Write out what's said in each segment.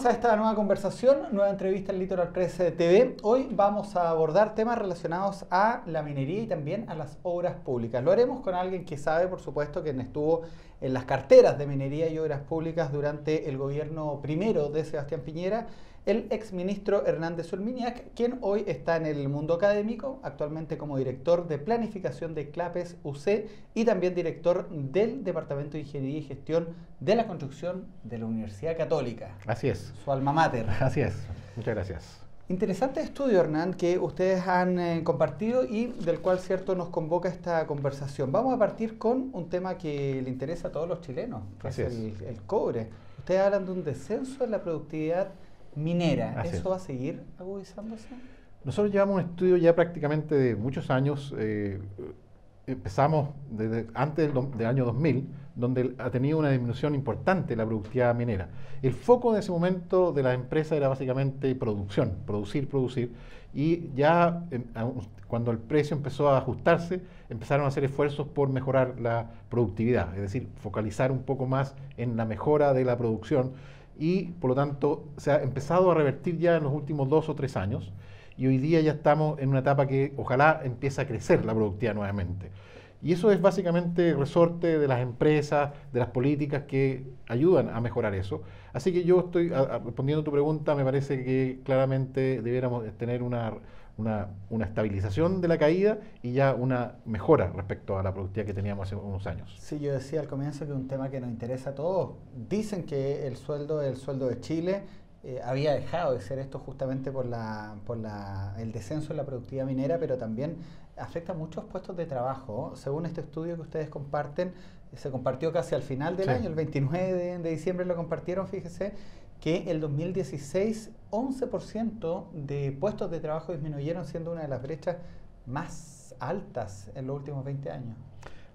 Bienvenidos a esta nueva conversación, nueva entrevista en Litoral Press TV. Hoy vamos a abordar temas relacionados a la minería y también a las obras públicas. Lo haremos con alguien que sabe, por supuesto, quien estuvo en las carteras de minería y obras públicas durante el gobierno primero de Sebastián Piñera, el exministro Hernández Olminiak, quien hoy está en el mundo académico, actualmente como director de planificación de CLAPES UC y también director del Departamento de Ingeniería y Gestión de la Construcción de la Universidad Católica. Así es. Su alma mater. Así es. Muchas gracias. Interesante estudio, Hernán, que ustedes han compartido y del cual, cierto, nos convoca esta conversación. Vamos a partir con un tema que le interesa a todos los chilenos, que es el cobre. Ustedes hablan de un descenso en la productividad minera. Así ¿Eso va a seguir agudizándose? Nosotros llevamos un estudio ya prácticamente de muchos años. Empezamos desde antes del año 2000, donde ha tenido una disminución importante la productividad minera. El foco en ese momento de la empresa era básicamente producción, producir, y ya cuando el precio empezó a ajustarse, empezaron a hacer esfuerzos por mejorar la productividad, es decir, focalizar un poco más en la mejora de la producción, y por lo tanto se ha empezado a revertir ya en los últimos 2 o 3 años, y hoy día ya estamos en una etapa que ojalá empiece a crecer la productividad nuevamente. Y eso es básicamente resorte de las empresas, de las políticas que ayudan a mejorar eso. Así que yo estoy respondiendo a tu pregunta, me parece que claramente debiéramos tener una estabilización de la caída y ya una mejora respecto a la productividad que teníamos hace unos años. Sí, yo decía al comienzo que es un tema que nos interesa a todos. Dicen que el sueldo de Chile había dejado de ser esto justamente por el descenso en la productividad minera, pero también afecta a muchos puestos de trabajo. Según este estudio que ustedes comparten, se compartió casi al final del año, el 29 de diciembre lo compartieron, fíjese, que el 2016 11% de puestos de trabajo disminuyeron, siendo una de las brechas más altas en los últimos 20 años.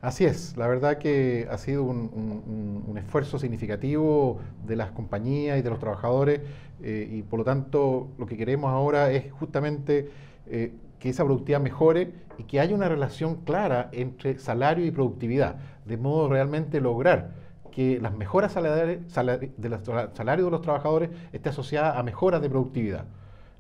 Así es, la verdad que ha sido un esfuerzo significativo de las compañías y de los trabajadores, y por lo tanto lo que queremos ahora es justamente que esa productividad mejore y que haya una relación clara entre salario y productividad, de modo realmente lograr que las mejoras salariales de los salarios de los trabajadores esté asociada a mejoras de productividad.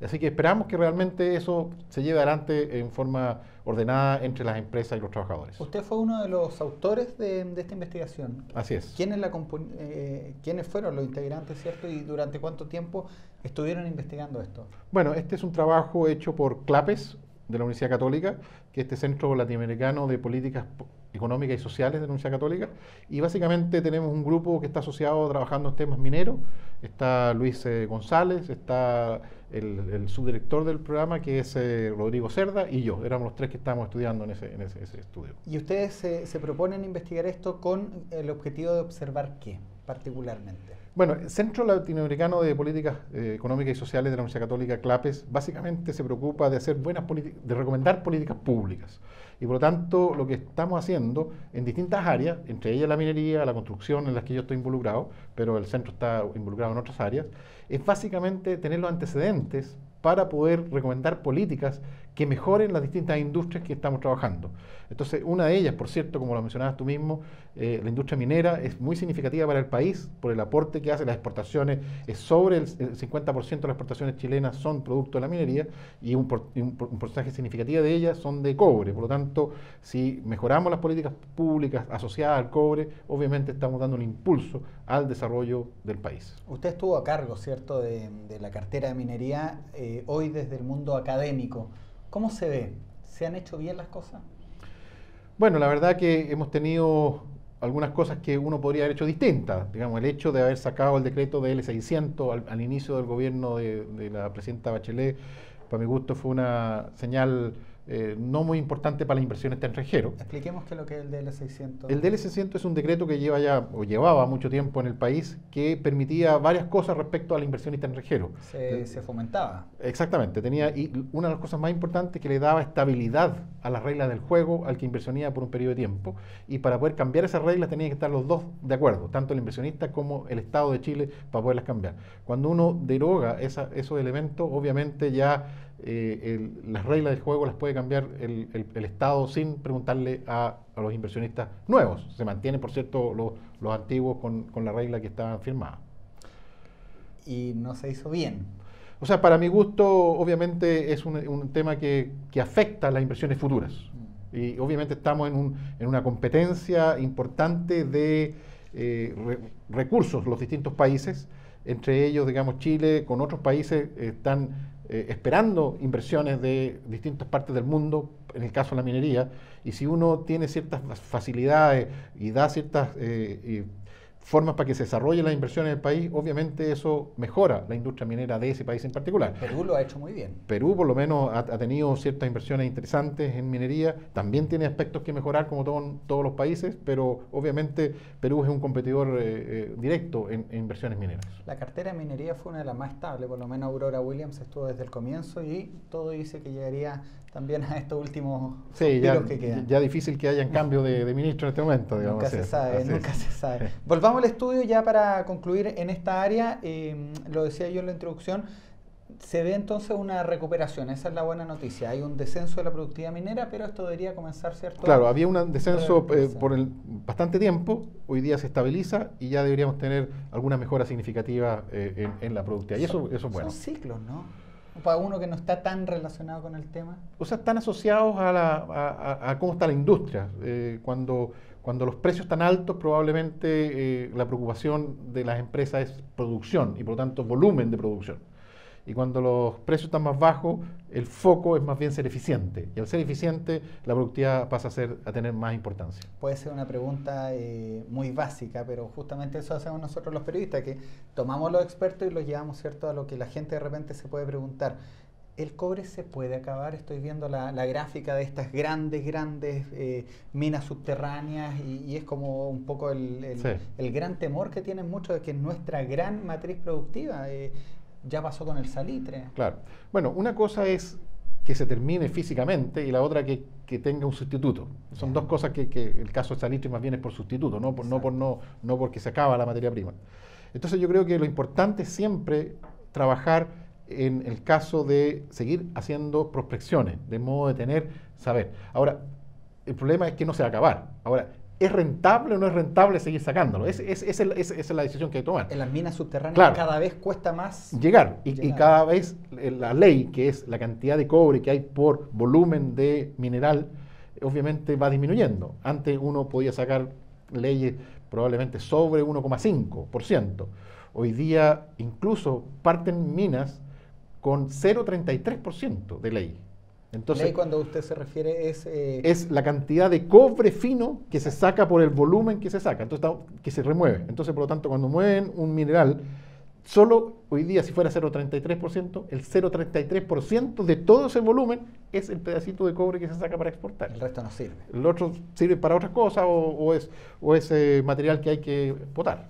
Así que esperamos que realmente eso se lleve adelante en forma ordenada entre las empresas y los trabajadores. Usted fue uno de los autores de esta investigación. Así es. ¿Quiénes fueron los integrantes, cierto? ¿Y durante cuánto tiempo estuvieron investigando esto? Bueno, este es un trabajo hecho por CLAPES de la Universidad Católica, que es este Centro Latinoamericano de Políticas Económicas y Sociales de la Universidad Católica, y básicamente tenemos un grupo que está asociado trabajando en temas mineros. Está Luis González, está el subdirector del programa, que es Rodrigo Cerda, y yo. Éramos los 3 que estábamos estudiando en ese estudio. ¿Y ustedes se proponen investigar esto con el objetivo de observar qué, particularmente? Bueno, el Centro Latinoamericano de Políticas Económicas y Sociales de la Universidad Católica, CLAPES, básicamente se preocupa de hacer buenas políticas, de recomendar políticas públicas. Y por lo tanto, lo que estamos haciendo en distintas áreas, entre ellas la minería, la construcción, en las que yo estoy involucrado, pero el centro está involucrado en otras áreas, es básicamente tener los antecedentes para poder recomendar políticas que mejoren las distintas industrias que estamos trabajando. Entonces, una de ellas, por cierto, como lo mencionabas tú mismo, la industria minera es muy significativa para el país por el aporte que hace. Las exportaciones, sobre el 50% de las exportaciones chilenas son producto de la minería, y un porcentaje significativo de ellas son de cobre. Por lo tanto, si mejoramos las políticas públicas asociadas al cobre, obviamente estamos dando un impulso al desarrollo del país. Usted estuvo a cargo, ¿cierto?, de la cartera de minería, hoy desde el mundo académico. ¿Cómo se ve? ¿Se han hecho bien las cosas? Bueno, la verdad que hemos tenido algunas cosas que uno podría haber hecho distintas. Digamos, el hecho de haber sacado el decreto de L600 al inicio del gobierno de la presidenta Bachelet, para mi gusto fue una señal no muy importante para la inversión extranjera. Expliquemos qué es lo que es el DL600. El DL600 es un decreto que llevaba mucho tiempo en el país, que permitía varias cosas respecto a la inversión extranjera. Se fomentaba. Exactamente, y una de las cosas más importantes es que le daba estabilidad a las reglas del juego al que inversionía por un periodo de tiempo, y para poder cambiar esas reglas tenían que estar los dos de acuerdo, tanto el inversionista como el Estado de Chile, para poderlas cambiar. Cuando uno deroga esos elementos, obviamente ya las reglas del juego las puede cambiar el Estado sin preguntarle a los inversionistas nuevos. Se mantienen, por cierto, los antiguos con la regla que estaban firmada. y no se hizo bien. O sea, para mi gusto, obviamente es un tema que afecta las inversiones futuras. Y obviamente estamos en una competencia importante de recursos, los distintos países, entre ellos, digamos, Chile con otros países están esperando inversiones de distintas partes del mundo, en el caso de la minería, y si uno tiene ciertas facilidades y da ciertas formas para que se desarrollen las inversiones en el país, obviamente eso mejora la industria minera de ese país en particular. Perú lo ha hecho muy bien. Perú por lo menos ha tenido ciertas inversiones interesantes en minería, también tiene aspectos que mejorar como todos los países, pero obviamente Perú es un competidor directo en inversiones mineras. La cartera de minería fue una de las más estables, por lo menos Aurora Williams estuvo desde el comienzo y todo dice que llegaría también a estos últimos suspiros que quedan. Ya difícil que hayan cambio de ministro en este momento, digamos. Nunca se sabe, nunca se sabe. Volvamos al estudio ya para concluir en esta área, lo decía yo en la introducción, se ve entonces una recuperación, esa es la buena noticia, hay un descenso de la productividad minera, pero esto debería comenzar, ¿cierto? Claro, había un descenso por bastante tiempo, hoy día se estabiliza y ya deberíamos tener alguna mejora significativa en la productividad, y eso es bueno. Son ciclos, ¿no? Para uno que no está tan relacionado con el tema. O sea, están asociados a cómo está la industria. Cuando los precios están altos, probablemente la preocupación de las empresas es producción y por lo tanto volumen de producción. Y cuando los precios están más bajos, el foco es más bien ser eficiente. Y al ser eficiente, la productividad pasa a tener más importancia. Puede ser una pregunta muy básica, pero justamente eso hacemos nosotros los periodistas, que tomamos los expertos y los llevamos, ¿cierto?, a lo que la gente de repente se puede preguntar. ¿El cobre se puede acabar? Estoy viendo la gráfica de estas grandes minas subterráneas y es como un poco el gran temor que tienen muchos de que nuestra gran matriz productiva ya pasó con el salitre. Claro. Bueno, una cosa es que se termine físicamente y la otra que tenga un sustituto. Son dos cosas que el caso del salitre más bien es por sustituto, no porque se acaba la materia prima. Entonces yo creo que lo importante es siempre trabajar en el caso de seguir haciendo prospecciones, de modo de saber. Ahora, el problema es que no se va a acabar. Ahora, ¿es rentable o no es rentable seguir sacándolo? Esa es la decisión que hay que tomar. En las minas subterráneas, claro, cada vez cuesta más llegar. Y cada vez la ley, que es la cantidad de cobre que hay por volumen de mineral, obviamente va disminuyendo. Antes uno podía sacar leyes probablemente sobre 1,5%. Hoy día incluso parten minas con 0,33% de ley. Entonces, ley, cuando usted se refiere, es la cantidad de cobre fino que se saca por el volumen que se saca, entonces que se remueve. Entonces, por lo tanto, cuando mueven un mineral, solo hoy día, si fuera 0,33%, el 0,33% de todo ese volumen es el pedacito de cobre que se saca para exportar. El resto no sirve. El otro sirve para otras cosas o es material que hay que botar.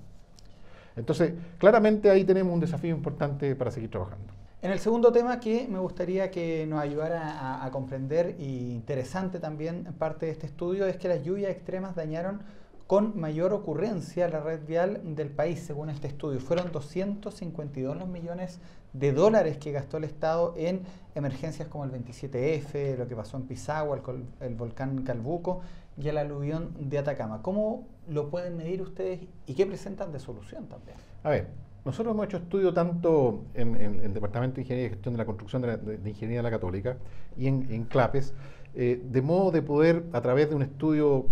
Entonces, claramente ahí tenemos un desafío importante para seguir trabajando. En el segundo tema que me gustaría que nos ayudara a comprender, y interesante también parte de este estudio, es que las lluvias extremas dañaron con mayor ocurrencia la red vial del país, según este estudio. Fueron 252 los millones de dólares que gastó el Estado en emergencias como el 27F, lo que pasó en Pisagua, el volcán Calbuco y el aluvión de Atacama. ¿Cómo lo pueden medir ustedes y qué presentan de solución también? A ver, nosotros hemos hecho estudio tanto en el Departamento de Ingeniería y Gestión de la Construcción de Ingeniería de la Católica y en CLAPES, de modo de poder, a través de un estudio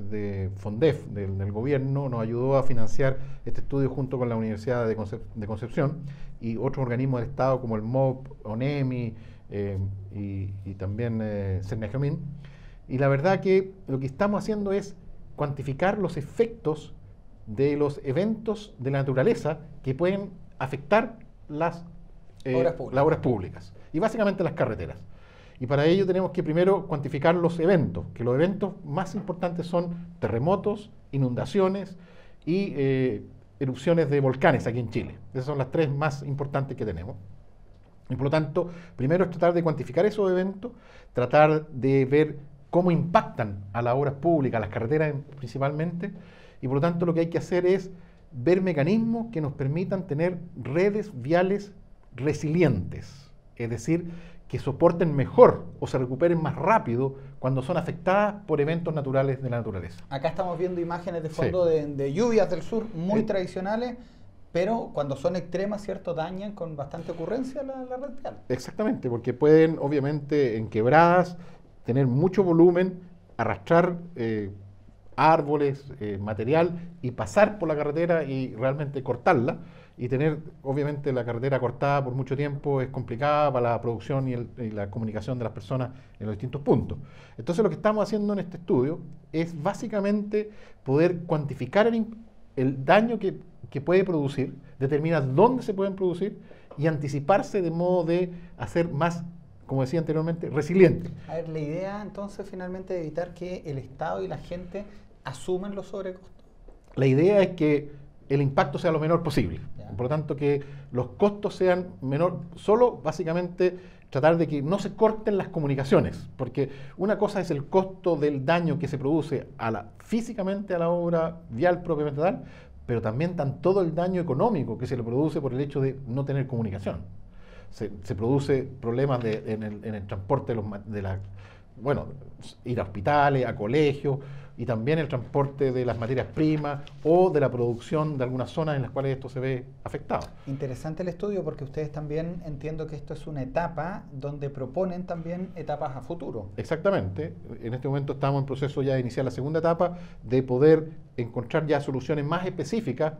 de FONDEF, del gobierno, nos ayudó a financiar este estudio junto con la Universidad de Concepción y otros organismos del Estado como el MOP, ONEMI y también Cernajeomín. Y la verdad que lo que estamos haciendo es cuantificar los efectos de los eventos de la naturaleza que pueden afectar las obras públicas y básicamente las carreteras. Y para ello tenemos que primero cuantificar los eventos, que los eventos más importantes son terremotos, inundaciones y erupciones de volcanes aquí en Chile. Esas son las tres más importantes que tenemos. Y por lo tanto, primero es tratar de cuantificar esos eventos, tratar de ver cómo impactan a las obras públicas, a las carreteras principalmente, y por lo tanto lo que hay que hacer es ver mecanismos que nos permitan tener redes viales resilientes, es decir, que soporten mejor o se recuperen más rápido cuando son afectadas por eventos naturales de la naturaleza. Acá estamos viendo imágenes de fondo de lluvias del sur muy tradicionales, pero cuando son extremas, ¿cierto? Dañan con bastante ocurrencia la red vial. Exactamente, porque pueden, obviamente, en quebradas, tener mucho volumen, arrastrar árboles, material, y pasar por la carretera y realmente cortarla. Y tener, obviamente, la carretera cortada por mucho tiempo es complicada para la producción y la comunicación de las personas en los distintos puntos. Entonces, lo que estamos haciendo en este estudio es básicamente poder cuantificar el daño que puede producir, determinar dónde se pueden producir y anticiparse de modo de hacer más, como decía anteriormente, resiliente. A ver, la idea entonces finalmente de evitar que el Estado y la gente asuman los sobrecostos. La idea es que el impacto sea lo menor posible. Ya. Por lo tanto, que los costos sean menor, solo básicamente tratar de que no se corten las comunicaciones, porque una cosa es el costo del daño que se produce físicamente a la obra vial propiamente tal, pero también todo el daño económico que se le produce por el hecho de no tener comunicación. Se produce problemas en el transporte bueno, ir a hospitales, a colegios, y también el transporte de las materias primas o de la producción de algunas zonas en las cuales esto se ve afectado. Interesante el estudio porque ustedes también entiendo que esto es una etapa donde proponen también etapas a futuro. Exactamente. En este momento estamos en proceso ya de iniciar la segunda etapa, de poder encontrar ya soluciones más específicas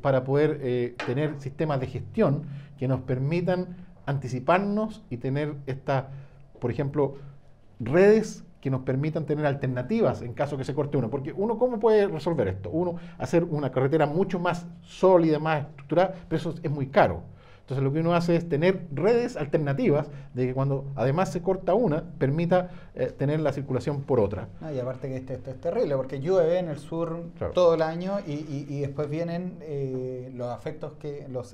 para poder tener sistemas de gestión que nos permitan anticiparnos y tener por ejemplo, redes que nos permitan tener alternativas en caso que se corte uno. Porque ¿cómo puede resolver esto? Hacer una carretera mucho más sólida, más estructurada, pero eso es muy caro. Entonces lo que uno hace es tener redes alternativas de que cuando además se corta una, permita tener la circulación por otra. No, y aparte que esto es terrible, porque llueve en el sur Claro. todo el año y después vienen los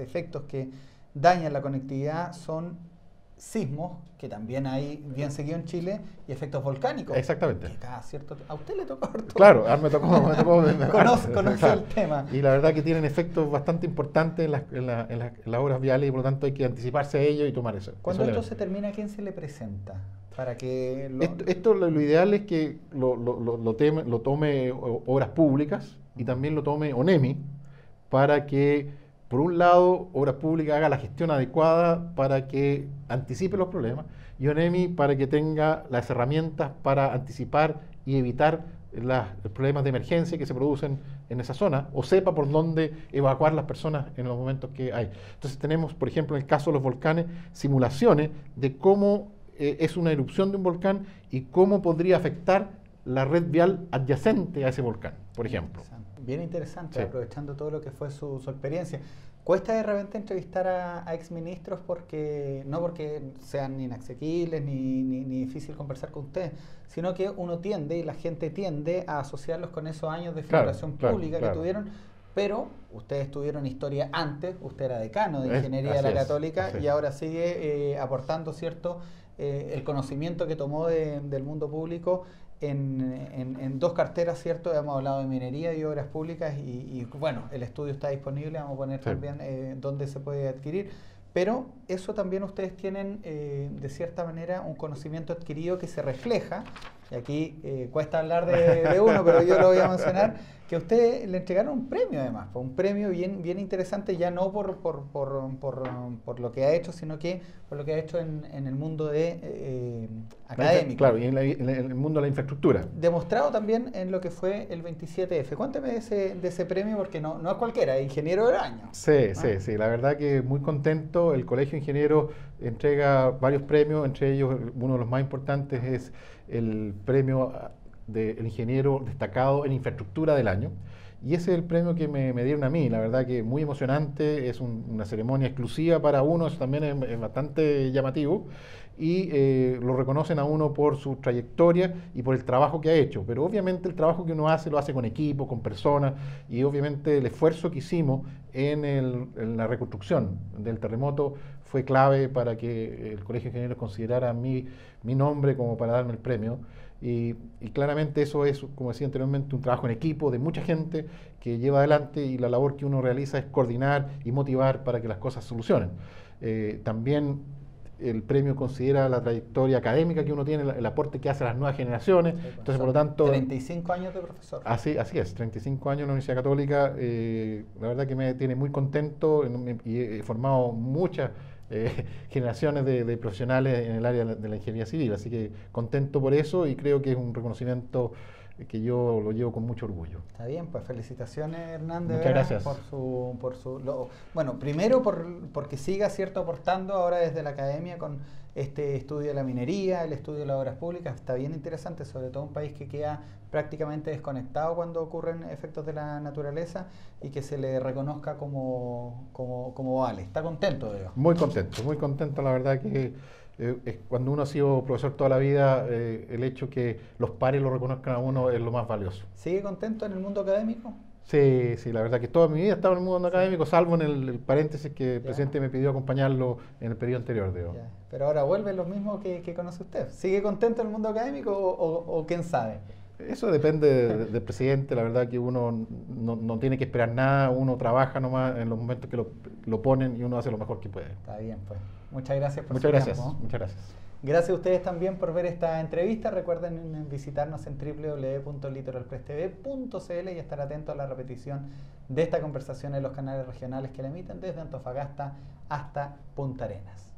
efectos que dañan la conectividad son sismos, que también hay bien seguido en Chile, y efectos volcánicos. Exactamente. Que cada cierto a usted le tocó harto. Claro, me tocó Conoce claro. el tema. Y la verdad que tienen efectos bastante importantes en las obras viales y por lo tanto hay que anticiparse a ello y tomar eso. Cuando esto se termina, ¿a quién se le presenta? Para que Esto lo ideal es que lo tome Obras Públicas y también lo tome ONEMI para que, por un lado, Obras Públicas haga la gestión adecuada para que anticipe los problemas y ONEMI para que tenga las herramientas para anticipar y evitar los problemas de emergencia que se producen en esa zona o sepa por dónde evacuar las personas en los momentos que hay. Entonces tenemos, por ejemplo, en el caso de los volcanes, simulaciones de cómo es una erupción de un volcán y cómo podría afectar la red vial adyacente a ese volcán, por ejemplo. Bien interesante, Sí. aprovechando todo lo que fue su experiencia. ¿Cuesta de repente entrevistar a exministros no porque sean inaccesibles ni difícil conversar con ustedes, sino que uno tiende y la gente tiende a asociarlos con esos años de figuración pública que tuvieron? Pero ustedes tuvieron historia antes, usted era decano de Ingeniería de la Católica y ahora sigue aportando, ¿cierto?, el conocimiento que tomó del mundo público en dos carteras, ¿cierto? Hemos hablado de minería y obras públicas y bueno, el estudio está disponible, vamos a poner también dónde se puede adquirir, pero eso también ustedes tienen de cierta manera un conocimiento adquirido que se refleja, y aquí cuesta hablar de uno, pero yo lo voy a mencionar, que a usted le entregaron un premio además, un premio bien interesante, ya no por lo que ha hecho, sino que por lo que ha hecho en el mundo académico. Claro, y en el mundo de la infraestructura. Demostrado también en lo que fue el 27F. Cuénteme de ese premio, porque no es cualquiera, es ingeniero del año. Sí, la verdad que muy contento. El Colegio de Ingenieros entrega varios premios, entre ellos uno de los más importantes es el premio del ingeniero destacado en infraestructura del año. Y ese es el premio que me dieron a mí, la verdad que muy emocionante, es una ceremonia exclusiva para uno, eso también es bastante llamativo, y lo reconocen a uno por su trayectoria y por el trabajo que ha hecho, pero obviamente el trabajo que uno hace lo hace con equipo, con personas, y obviamente el esfuerzo que hicimos en la reconstrucción del terremoto fue clave para que el Colegio de Ingenieros considerara mi nombre como para darme el premio. Y claramente eso es, como decía anteriormente, un trabajo en equipo de mucha gente que lleva adelante y la labor que uno realiza es coordinar y motivar para que las cosas se solucionen. También el premio considera la trayectoria académica que uno tiene, el aporte que hace a las nuevas generaciones. Sí, Entonces, por lo tanto... 35 años de profesor. Así es, 35 años en la Universidad Católica. La verdad que me tiene muy contento y he formado muchas generaciones de profesionales en el área de la ingeniería civil. Así que contento por eso y creo que es un reconocimiento que yo lo llevo con mucho orgullo. Está bien, pues felicitaciones, Hernández. Muchas gracias. Bueno, primero porque siga, ¿cierto?, aportando ahora desde la academia con este estudio de la minería, el estudio de las obras públicas. Está bien interesante, sobre todo un país que queda prácticamente desconectado cuando ocurren efectos de la naturaleza y que se le reconozca como vale. ¿Está contento de ello? Muy contento, la verdad que... cuando uno ha sido profesor toda la vida, el hecho que los pares lo reconozcan a uno es lo más valioso. ¿Sigue contento en el mundo académico? Sí, la verdad que toda mi vida he estado en el mundo académico, salvo en el paréntesis que el presidente me pidió acompañarlo en el periodo anterior. Pero ahora vuelve lo mismo que conoce usted. ¿Sigue contento en el mundo académico o quién sabe? Eso depende del presidente, la verdad que uno no tiene que esperar nada, uno trabaja nomás en los momentos que lo ponen y uno hace lo mejor que puede. Está bien, pues. Muchas gracias por su tiempo. Muchas gracias. Gracias a ustedes también por ver esta entrevista. Recuerden visitarnos en www.litoralpresstv.cl y estar atentos a la repetición de esta conversación en los canales regionales que la emiten desde Antofagasta hasta Punta Arenas.